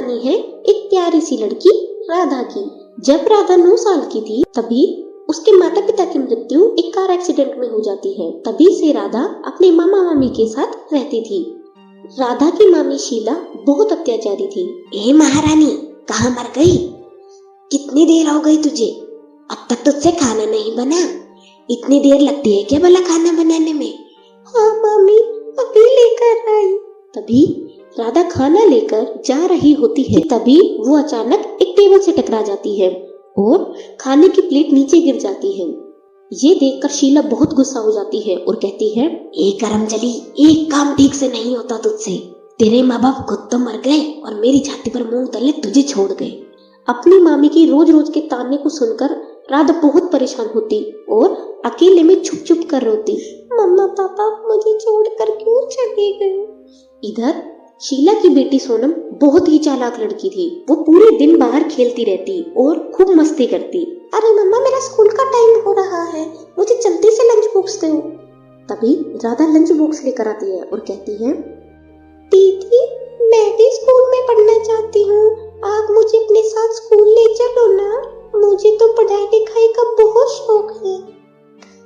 कहानी है एक प्यारी सी लड़की राधा की। जब राधा 9 साल की थी तभी उसके माता पिता की मृत्यु एक कार एक्सीडेंट में हो जाती है। तभी से राधा अपने मामा मामी के साथ रहती थी। राधा की मामी शीला बहुत अत्याचारी थी। ए महारानी, कहाँ मर गई? कितनी देर हो गई तुझे? अब तक तुझसे खाना नहीं बना? इतनी देर लगती है क्या भला खाना बनाने में? हाँ मामी, अभी लेकर आई। तभी राधा खाना लेकर जा रही होती है, तभी वो अचानक एक टेबल से टकरा जाती है और खाने की प्लेट नीचे गिर जाती है। ये देखकर शीला बहुत गुस्सा हो जाती है और कहती है, ए करमजली, एक काम ठीक से नहीं होता तुझसे। तेरे माँ बाप खुद तो मर गए और मेरी छाती पर मूंग तले तुझे छोड़ गए। अपनी मामी की रोज रोज के ताने को सुनकर राधा बहुत परेशान होती और अकेले में छुप छुप कर रोती। मम्मा पापा मुझे छोड़कर क्यों चले गए? इधर शीला की बेटी सोनम बहुत ही चालाक लड़की थी। वो पूरे दिन बाहर खेलती रहती और खूब मस्ती करती। अरे मम्मा, मेरा स्कूल का टाइम हो रहा है, मुझे जल्दी से लंच बॉक्स दो। तभी राधा लंच बॉक्स लेकर आती है और कहती है, दीदी मैं भी स्कूल में पढ़ना चाहती हूँ, आप मुझे अपने साथ स्कूल ले चलो ना, मुझे तो पढ़ाई लिखाई का बहुत शौक है।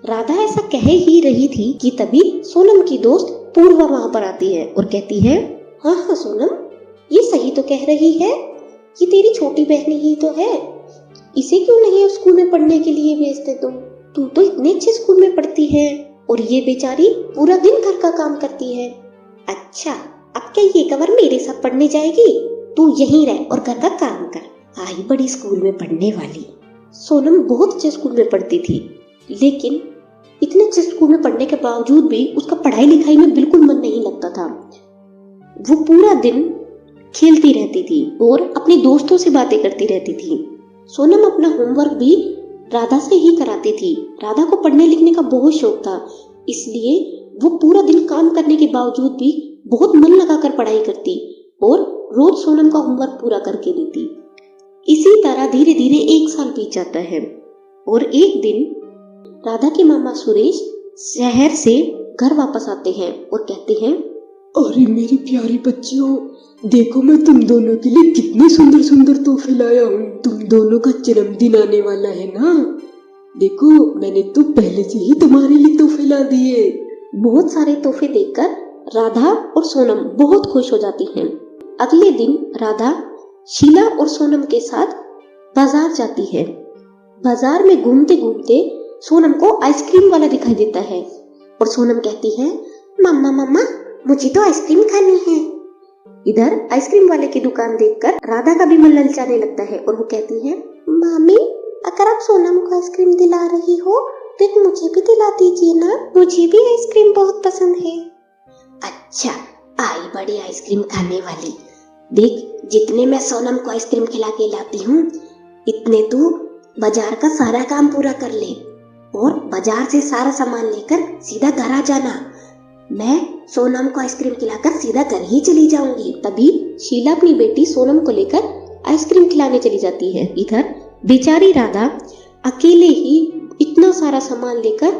राधा ऐसा कह ही रही थी कि तभी सोनम की दोस्त पूर्वा वहां पर आती है और कहती है, हाँ हाँ सोनम, ये सही तो कह रही है, ये तेरी छोटी बहन ही तो है, इसे क्यों नहीं स्कूल में पढ़ने के लिए भेजते तुम? तू तो इतने अच्छे स्कूल में पढ़ती है और ये बेचारी पूरा दिन घर का काम करती है। अच्छा, अब क्या ये कवर मेरे साथ पढ़ने जाएगी? तू यहीं रह और घर का काम कर। आई बड़ी स्कूल में पढ़ने वाली। सोनम बहुत अच्छे स्कूल में पढ़ती थी, लेकिन इतने अच्छे स्कूल में पढ़ने के बावजूद भी उसका पढ़ाई लिखाई में बिल्कुल मन नहीं लगता था। वो पूरा दिन खेलती रहती थी और अपने दोस्तों से बातें करती रहती थी। सोनम अपना होमवर्क भी राधा से ही कराती थी। राधा को पढ़ने लिखने का बहुत शौक था, इसलिए वो पूरा दिन काम करने के बावजूद भी बहुत मन लगाकर पढ़ाई करती और रोज सोनम का होमवर्क पूरा करके देती। इसी तरह धीरे धीरे 1 साल बीत जाता है और एक दिन राधा के मामा सुरेश शहर से घर वापस आते हैं और कहते हैं, अरे मेरी प्यारी बच्चियों, देखो मैं तुम दोनों के लिए कितने सुंदर सुंदर तोहफे लाया हूँ। तुम दोनों का जन्मदिन आने वाला है ना, देखो मैंने तो पहले से ही तुम्हारे लिए तोहफे ला दिए। बहुत सारे तोहफे देखकर राधा और सोनम बहुत खुश हो जाती हैं। अगले दिन राधा शीला और सोनम के साथ बाजार जाती है। बाजार में घूमते घूमते सोनम को आइसक्रीम वाला दिखाई देता है और सोनम कहती है, मम्मा मम्मा मुझे तो आइसक्रीम खानी है। इधर आइसक्रीम वाले की दुकान देखकर राधा का भी मन ललचाने लगता है और वो कहती है, मामी अगर आप सोनम को आइसक्रीम दिला रही हो तो एक मुझे भी दिला दीजिए ना, मुझे भी आइसक्रीम बहुत पसंद है। अच्छा, आई बड़ी आइसक्रीम खाने वाली। देख, जितने मैं सोनम को आइसक्रीम खिला के लाती हूँ इतने तू बाजार का सारा काम पूरा कर ले और बाजार से सारा सामान लेकर सीधा घर आ जाना। मैं सोनम को आइसक्रीम खिलाकर सीधा घर ही चली जाऊंगी। तभी शीला अपनी बेटी सोनम को लेकर आइसक्रीम खिलाने चली जाती है। इधर बेचारी राधा अकेले ही इतना सारा सामान लेकर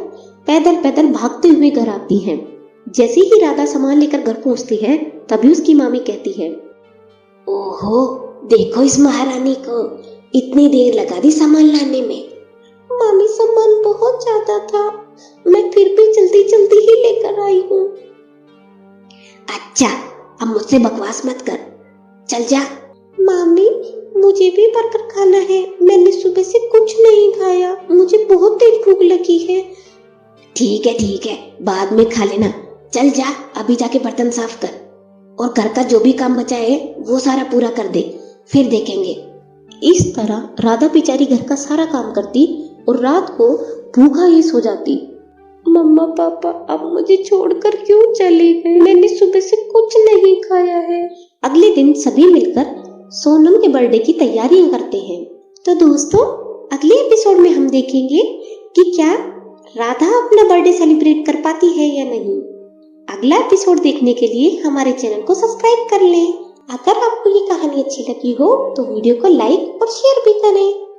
पैदल पैदल भागते हुए घर आती है। जैसे ही राधा सामान लेकर घर पहुंचती है तभी उसकी मामी कहती है, ओहो देखो इस महारानी को, इतनी देर लगा दी सामान लाने में। मामी सामान बहुत ज्यादा था, मैं फिर भी जल्दी जल्दी ही लेकर आई हूँ। अच्छा, अब मुझसे बकवास मत कर, चल जा। मामी मुझे भी बर्गर खाना है, मैंने सुबह से कुछ नहीं खाया, मुझे बहुत तेज भूख लगी है। ठीक है, बाद में खा लेना। चल जा, अभी जाके बर्तन साफ कर और घर का जो भी काम बचा है वो सारा पूरा कर दे, फिर देखेंगे। इस तरह राधा बेचारी घर का सारा काम करती और रात को भूखा ही सो जाती। मम्मा पापा अब मुझे छोड़कर क्यों चले गए? मैंने सुबह से कुछ नहीं खाया है। अगले दिन सभी मिलकर सोनम के बर्थडे की तैयारियां करते हैं। तो दोस्तों, अगले एपिसोड में हम देखेंगे कि क्या राधा अपना बर्थडे सेलिब्रेट कर पाती है या नहीं। अगला एपिसोड देखने के लिए हमारे चैनल को सब्सक्राइब कर लें। अगर आपको ये कहानी अच्छी लगी हो तो वीडियो को लाइक और शेयर भी करें।